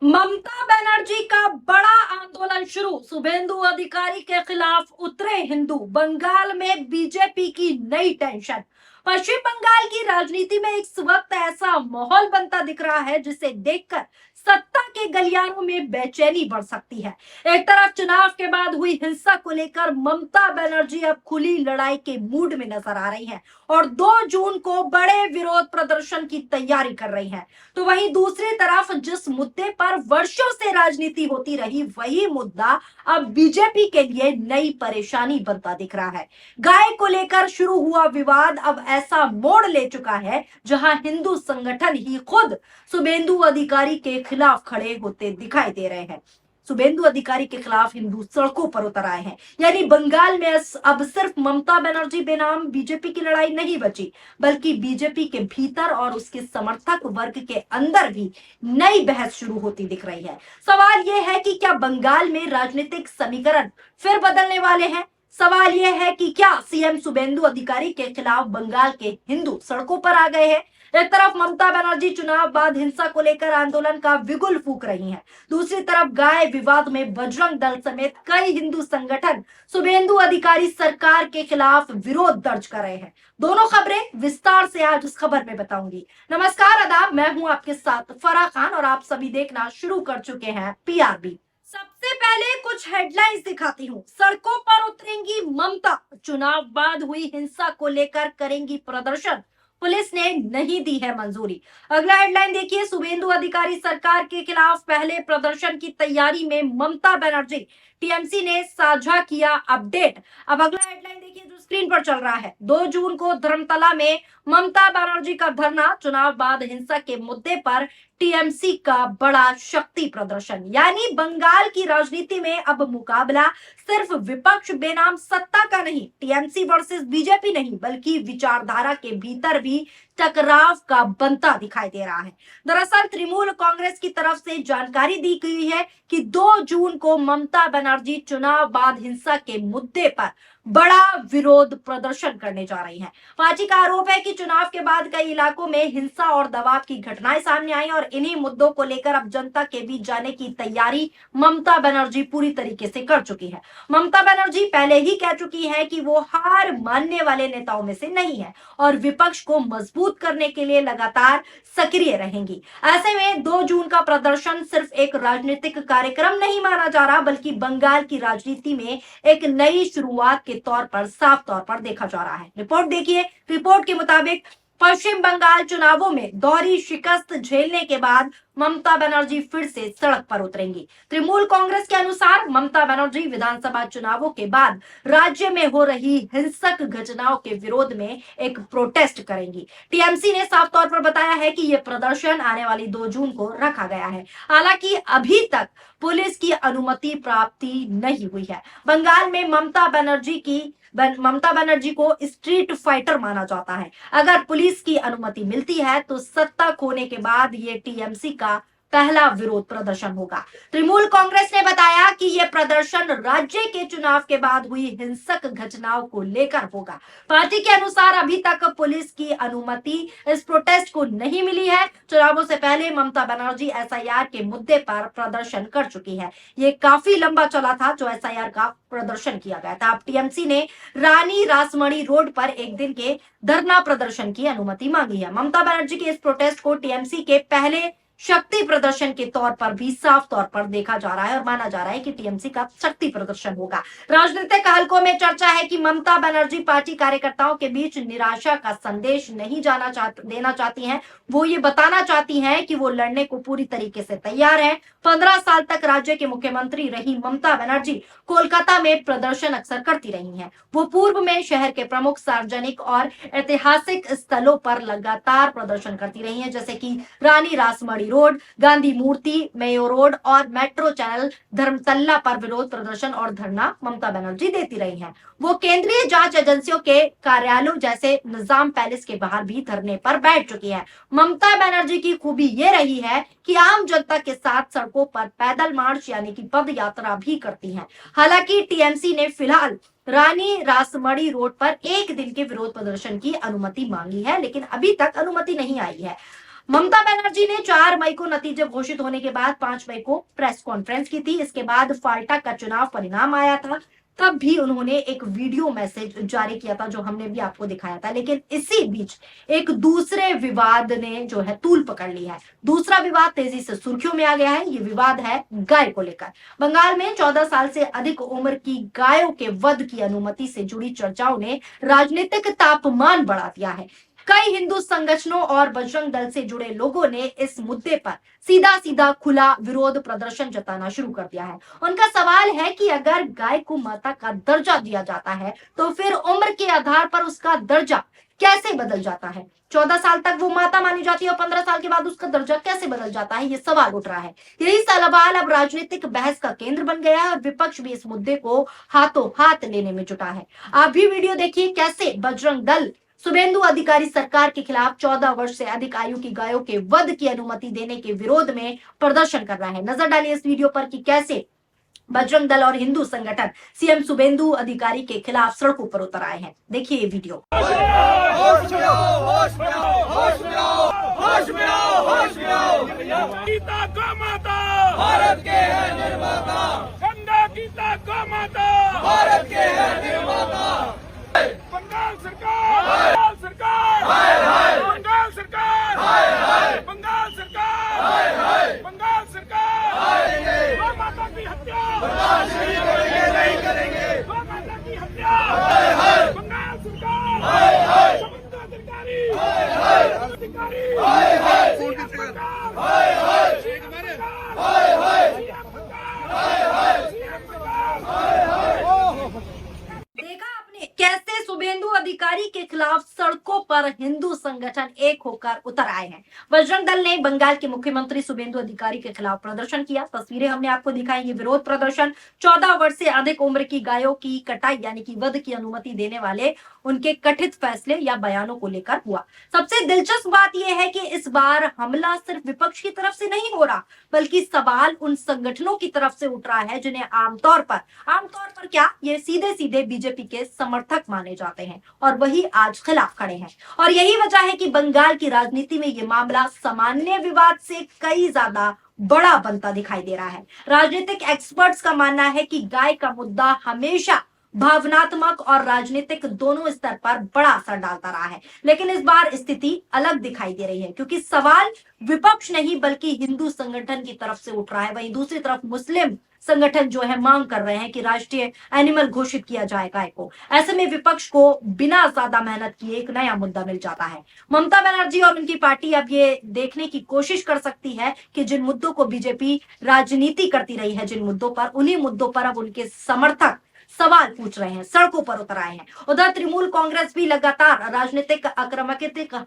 ममता बनर्जी का बड़ा आंदोलन शुरू। शुभेंदु अधिकारी के खिलाफ उतरे हिंदू। बंगाल में बीजेपी की नई टेंशन। पश्चिम बंगाल की राजनीति में इस वक्त ऐसा माहौल बनता दिख रहा है जिसे देखकर सत्ता के गलियारों में बेचैनी बढ़ सकती है। एक तरफ चुनाव के बाद हुई हिंसा को लेकर ममता बनर्जी अब खुली लड़ाई के मूड में नजर आ रही हैं और 2 जून को बड़े विरोध प्रदर्शन की तैयारी कर रही हैं। तो वहीं दूसरी तरफ जिस मुद्दे पर वर्षों से राजनीति होती रही, वही मुद्दा अब बीजेपी के लिए नई परेशानी बनता दिख रहा है। गाय को लेकर शुरू हुआ विवाद अब ऐसा मोड़ ले चुका है जहां हिंदू संगठन ही खुद शुभेंदु अधिकारी के खिलाफ खड़े होते दिखाई दे रहे हैं। शुभेंदु अधिकारी के खिलाफ हिंदू सड़कों पर उतर आए हैं। यानी बंगाल में अब सिर्फ ममता बनर्जी बेनाम बीजेपी की लड़ाई नहीं बची, बल्कि बीजेपी के भीतर और उसके समर्थक वर्ग के अंदर भी नई बहस शुरू होती दिख रही है। सवाल यह है कि क्या बंगाल में राजनीतिक समीकरण फिर बदलने वाले हैं? सवाल यह है कि क्या सीएम शुभेंदु अधिकारी के खिलाफ बंगाल के हिंदू सड़कों पर आ गए हैं? एक तरफ ममता बनर्जी चुनाव बाद हिंसा को लेकर आंदोलन का बिगुल फूंक रही हैं, दूसरी तरफ गाय विवाद में बजरंग दल समेत कई हिंदू संगठन शुभेंदु अधिकारी सरकार के खिलाफ विरोध दर्ज कर रहे हैं। दोनों खबरें विस्तार से आज इस खबर में बताऊंगी। नमस्कार, आदाब, मैं हूं आपके साथ फराह खान और आप सभी देखना शुरू कर चुके हैं पीआरबी। सबसे पहले कुछ हेडलाइंस दिखाती हूँ। सड़कों पर उतरेंगी ममता, चुनाव बाद हुई हिंसा को लेकर करेंगी प्रदर्शन, पुलिस ने नहीं दी है मंजूरी। अगला हेडलाइन देखिए, शुभेंदु अधिकारी सरकार के खिलाफ पहले प्रदर्शन की तैयारी में ममता बनर्जी, टीएमसी ने साझा किया अपडेट। अब अगला हेडलाइन देखिए जो स्क्रीन पर चल रहा है, 2 जून को धर्मतला में ममता बनर्जी का धरना, चुनाव बाद हिंसा के मुद्दे पर टीएमसी का बड़ा शक्ति प्रदर्शन। यानी बंगाल की राजनीति में अब मुकाबला सिर्फ विपक्ष बेनाम सत्ता का नहीं, टीएमसी वर्सेस बीजेपी नहीं, बल्कि विचारधारा के भीतर भी टकराव का बनता दिखाई दे रहा है। दरअसल तृणमूल कांग्रेस की तरफ से जानकारी दी गई है कि 2 जून को ममता बनर्जी चुनाव बाद हिंसा के मुद्दे पर बड़ा विरोध प्रदर्शन करने जा रही हैं। पार्टी का आरोप है कि चुनाव के बाद कई इलाकों में हिंसा और दबाव की घटनाएं सामने आई और इन्हीं मुद्दों को लेकर अब जनता के बीच जाने की तैयारी ममता बनर्जी पूरी तरीके से कर चुकी है। ममता बनर्जी पहले ही कह चुकी है कि वो हार मानने वाले नेताओं में से नहीं है और विपक्ष को मजबूत करने के लिए लगातार सक्रिय रहेंगी। ऐसे में 2 जून का प्रदर्शन सिर्फ एक राजनीतिक कार्यक्रम नहीं माना जा रहा, बल्कि बंगाल की राजनीति में एक नई शुरुआत के तौर पर साफ तौर पर देखा जा रहा है। रिपोर्ट देखिए, रिपोर्ट के मुताबिक पश्चिम बंगाल चुनावों में दोहरी शिकस्त झेलने के बाद ममता बनर्जी फिर से सड़क पर उतरेंगी। तृणमूल कांग्रेस के अनुसार ममता बनर्जी विधानसभा चुनावों के बाद राज्य में हो रही हिंसक घटनाओं के विरोध में एक प्रोटेस्ट करेंगी। टीएमसी ने साफ तौर पर बताया है कि यह प्रदर्शन आने वाली 2 जून को रखा गया है। हालांकि अभी तक पुलिस की अनुमति प्राप्ति नहीं हुई है। बंगाल में ममता बनर्जी को स्ट्रीट फाइटर माना जाता है। अगर पुलिस की अनुमति मिलती है तो सत्ता खोने के बाद ये टीएमसी का पहला विरोध प्रदर्शन होगा। तृणमूल कांग्रेस ने बताया कि यह प्रदर्शन राज्य के चुनाव के बाद हुई हिंसक घटनाओं को लेकर होगा। पार्टी के अनुसार अभी तक पुलिस की अनुमति इस प्रोटेस्ट को नहीं मिली है। चुनावों से पहले ममता बनर्जी एसआईआर के मुद्दे पर प्रदर्शन कर चुकी है। ये काफी लंबा चला था जो एसआईआर का प्रदर्शन किया गया था। अब टीएमसी ने रानी रासमणी रोड पर एक दिन के धरना प्रदर्शन की अनुमति मांगी है। ममता बनर्जी के इस प्रोटेस्ट को टीएमसी के पहले शक्ति प्रदर्शन के तौर पर भी साफ तौर पर देखा जा रहा है और माना जा रहा है कि टीएमसी का शक्ति प्रदर्शन होगा। राजनीतिक हलकों में चर्चा है कि ममता बनर्जी पार्टी कार्यकर्ताओं के बीच निराशा का संदेश नहीं देना चाहती हैं। वो ये बताना चाहती हैं कि वो लड़ने को पूरी तरीके से तैयार है। 15 साल तक राज्य के मुख्यमंत्री रही ममता बनर्जी कोलकाता में प्रदर्शन अक्सर करती रही हैं। वो पूर्व में शहर के प्रमुख सार्वजनिक और ऐतिहासिक स्थलों पर लगातार प्रदर्शन करती रही हैं, जैसे कि रानी रासमणी रोड, गांधी मूर्ति, मेयो रोड और मेट्रो चैनल धर्मतल्ला पर विरोध प्रदर्शन और धरना ममता बनर्जी देती रही हैं। वो केंद्रीय जांच एजेंसियों के कार्यालयों जैसे निजाम पैलेस के बाहर भी धरने पर बैठ चुकी है। ममता बनर्जी की खूबी ये रही है कि आम जनता के साथ सड़कों पर पैदल मार्च यानी कि पद यात्रा भी करती हैं। हालांकि टीएमसी ने फिलहाल रानी रासमणी रोड पर एक दिन के विरोध प्रदर्शन की अनुमति मांगी है, लेकिन अभी तक अनुमति नहीं आई है। ममता बनर्जी ने 4 मई को नतीजे घोषित होने के बाद 5 मई को प्रेस कॉन्फ्रेंस की थी। इसके बाद फाल्टा का चुनाव परिणाम आया था। तब भी उन्होंने एक वीडियो मैसेज जारी किया था जो हमने भी आपको दिखाया था। लेकिन इसी बीच एक दूसरे विवाद ने जो है तूल पकड़ ली है। दूसरा विवाद तेजी से सुर्खियों में आ गया है। ये विवाद है गाय को लेकर। बंगाल में 14 साल से अधिक उम्र की गायों के वध की अनुमति से जुड़ी चर्चाओं ने राजनीतिक तापमान बढ़ा दिया है। कई हिंदू संगठनों और बजरंग दल से जुड़े लोगों ने इस मुद्दे पर सीधा सीधा खुला विरोध प्रदर्शन जताना शुरू कर दिया है। उनका सवाल है कि अगर गाय को माता का दर्जा दिया जाता है तो फिर उम्र के आधार पर उसका दर्जा कैसे बदल जाता है। 14 साल तक वो माता मानी जाती है और 15 साल के बाद उसका दर्जा कैसे बदल जाता है, ये सवाल उठ रहा है। यही सवाल अब राजनीतिक बहस का केंद्र बन गया है और विपक्ष भी इस मुद्दे को हाथों हाथ लेने में जुटा है। आप भी वीडियो देखिए कैसे बजरंग दल शुभेंदु अधिकारी सरकार के खिलाफ 14 वर्ष से अधिक आयु की गायों के वध की अनुमति देने के विरोध में प्रदर्शन कर रहा है। नजर डालिए इस वीडियो पर कि कैसे बजरंग दल और हिंदू संगठन सीएम शुभेंदु अधिकारी के खिलाफ सड़कों पर उतर आए हैं। देखिए ये वीडियो। गीता गौ माता भारत के है निर्माता, गंगा गीता गौ माता भारत के है निर्माता। बंगाल सरकार, बंगाल सरकार, बंगाल सरकार, बंगाल सरकार, बंगाल सरकार, गौ माता की हत्या नहीं करेंगे, गौ माता की हत्या, बंगाल सरकार, शुभेंदु अधिकारी, देखा आपने कैसे शुभेंदु अधिकारी के खिलाफ सड़कों पर हिंदू संगठन एक होकर उतर आए हैं। बजरंग दल ने बंगाल के मुख्यमंत्री शुभेंदु अधिकारी के खिलाफ प्रदर्शन किया। तस्वीरें हमने आपको दिखाई। ये विरोध प्रदर्शन 14 वर्ष से अधिक उम्र की गायों की कटाई यानी कि वध की अनुमति देने वाले उनके कथित फैसले या बयानों को लेकर हुआ। सबसे दिलचस्प बात यह है कि इस बार हमला सिर्फ विपक्ष की तरफ से नहीं हो रहा, बल्कि सवाल उन संगठनों की तरफ से उठ रहा है जिन्हें आमतौर पर क्या, ये सीधे सीधे बीजेपी के समर्थक माने जाते हैं और वही आज खिलाफ खड़े हैं। और यही वजह है कि बंगाल की राजनीति में ये मामला सामान्य विवाद से कई ज्यादा बड़ा बनता दिखाई दे रहा है। राजनीतिक एक्सपर्ट्स का मानना है कि गाय का मुद्दा हमेशा भावनात्मक और राजनीतिक दोनों स्तर पर बड़ा असर डालता रहा है। लेकिन इस बार स्थिति अलग दिखाई दे रही है क्योंकि सवाल विपक्ष नहीं बल्कि हिंदू संगठन की तरफ से उठ रहा है। वहीं दूसरी तरफ मुस्लिम संगठन जो है मांग कर रहे हैं कि राष्ट्रीय एनिमल घोषित किया जाए गाय को। ऐसे में विपक्ष को बिना ज्यादा मेहनत किए एक नया मुद्दा मिल जाता है। ममता बनर्जी और उनकी पार्टी अब ये देखने की कोशिश कर सकती है कि जिन मुद्दों को बीजेपी राजनीति करती रही है, जिन मुद्दों पर, उन्हीं मुद्दों पर अब उनके समर्थक सवाल पूछ रहे हैं, सड़कों पर उतर आए हैं। उधर तृणमूल कांग्रेस भी लगातार राजनीतिक आक्रामक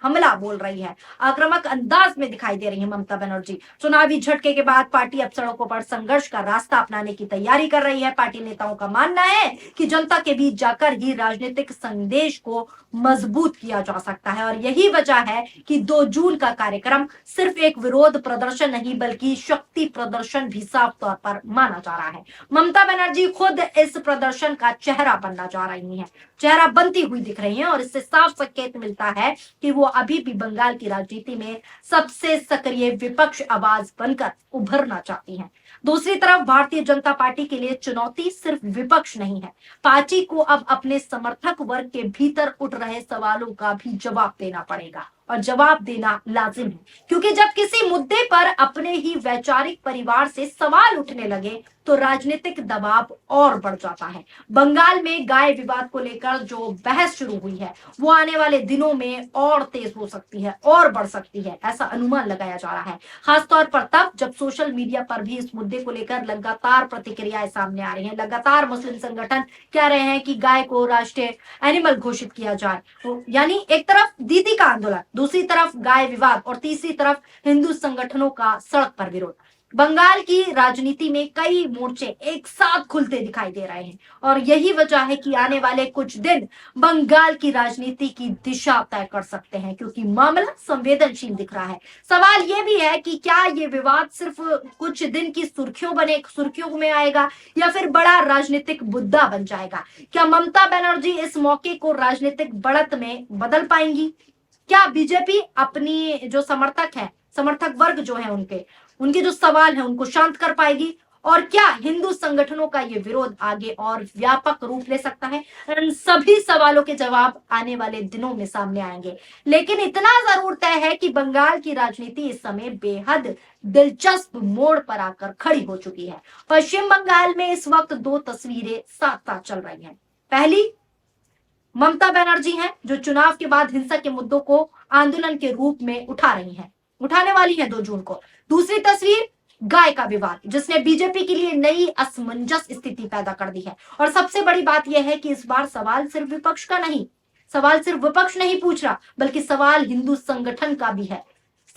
हमला बोल रही है। आक्रामक अंदाज में दिखाई दे रही है ममता बनर्जी। चुनावी झटके के बाद पार्टी अब सड़कों पर संघर्ष का रास्ता अपनाने की तैयारी कर रही है। पार्टी नेताओं का मानना है कि जनता के बीच जाकर ही राजनीतिक संदेश को मजबूत किया जा सकता है और यही वजह है कि 2 जून का कार्यक्रम सिर्फ एक विरोध प्रदर्शन नहीं बल्कि शक्ति प्रदर्शन भी साफ तौर पर माना जा रहा है। ममता बनर्जी खुद इस प्रदर्शन का चेहरा बनना जा रही हैं, चेहरा बनती हुई दिख रही हैं और इससे साफ संकेत मिलता है कि वो अभी भी बंगाल की राजनीति में सबसे सक्रिय विपक्ष आवाज बनकर उभरना चाहती हैं। दूसरी तरफ भारतीय जनता पार्टी के लिए चुनौती सिर्फ विपक्ष नहीं है, पार्टी को अब अपने समर्थक वर्ग के भीतर उठ रहे सवालों का भी जवाब देना पड़ेगा और जवाब देना लाजिम है क्योंकि जब किसी मुद्दे पर अपने ही वैचारिक परिवार से सवाल उठने लगे तो राजनीतिक दबाव और बढ़ जाता है। बंगाल में गाय विवाद को लेकर जो बहस शुरू हुई है वो आने वाले दिनों में और तेज हो सकती है और बढ़ सकती है, ऐसा अनुमान लगाया जा रहा है। खासतौर पर तब जब सोशल मीडिया पर भी इस मुद्दे को लेकर लगातार प्रतिक्रियाएं सामने आ रही हैं। लगातार मुस्लिम संगठन कह रहे हैं कि गाय को राष्ट्रीय एनिमल घोषित किया जाए, तो यानी एक तरफ दीदी का आंदोलन, दूसरी तरफ गाय विवाद और तीसरी तरफ हिंदू संगठनों का सड़क पर विरोध। बंगाल की राजनीति में कई मोर्चे एक साथ खुलते दिखाई दे रहे हैं और यही वजह है कि आने वाले कुछ दिन बंगाल की राजनीति की दिशा तय कर सकते हैं क्योंकि मामला संवेदनशील दिख रहा है। सवाल यह भी है कि क्या ये विवाद सिर्फ कुछ दिन की सुर्खियों में आएगा या फिर बड़ा राजनीतिक मुद्दा बन जाएगा। क्या ममता बनर्जी इस मौके को राजनीतिक बढ़त में बदल पाएंगी? क्या बीजेपी अपनी जो समर्थक वर्ग जो है उनके जो सवाल है उनको शांत कर पाएगी? और क्या हिंदू संगठनों का ये विरोध आगे और व्यापक रूप ले सकता है? इन सभी सवालों के जवाब आने वाले दिनों में सामने आएंगे। लेकिन इतना जरूर तय है कि बंगाल की राजनीति इस समय बेहद दिलचस्प मोड़ पर आकर खड़ी हो चुकी है। पश्चिम बंगाल में इस वक्त दो तस्वीरें साथ साथ चल रही हैं। पहली, ममता बनर्जी हैं जो चुनाव के बाद हिंसा के मुद्दों को आंदोलन के रूप में उठाने वाली हैं 2 जून को। दूसरी तस्वीर, गाय का विवाद, जिसने बीजेपी के लिए नई असमंजस स्थिति पैदा कर दी है। और सबसे बड़ी बात यह है कि इस बार सवाल सिर्फ विपक्ष नहीं पूछ रहा, बल्कि सवाल हिंदू संगठन का भी है।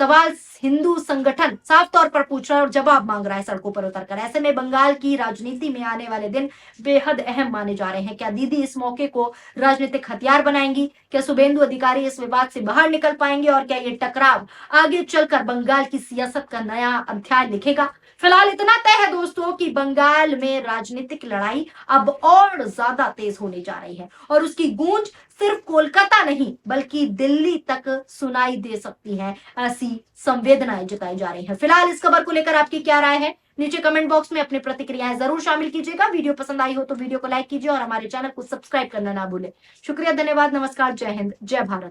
सवाल हिंदू संगठन साफ तौर पर पूछ रहा है और जवाब मांग रहा है सड़कों पर उतरकर। ऐसे में बंगाल की राजनीति में आने वाले दिन बेहद अहम माने जा रहे हैं। क्या दीदी इस मौके को राजनीतिक हथियार बनाएंगी? क्या शुभेंदु अधिकारी इस विवाद से बाहर निकल पाएंगे? और क्या ये टकराव आगे चलकर बंगाल की सियासत का नया अध्याय लिखेगा? फिलहाल इतना तय है दोस्तों कि बंगाल में राजनीतिक लड़ाई अब और ज्यादा तेज होने जा रही है और उसकी गूंज सिर्फ कोलकाता नहीं बल्कि दिल्ली तक सुनाई दे सकती है, ऐसी संवेदनाएं जताई जा रही हैं। फिलहाल इस खबर को लेकर आपकी क्या राय है? नीचे कमेंट बॉक्स में अपनी प्रतिक्रियाएं जरूर शामिल कीजिएगा। वीडियो पसंद आई हो तो वीडियो को लाइक कीजिए और हमारे चैनल को सब्सक्राइब करना ना भूलें। शुक्रिया, धन्यवाद, नमस्कार, जय हिंद, जय भारत।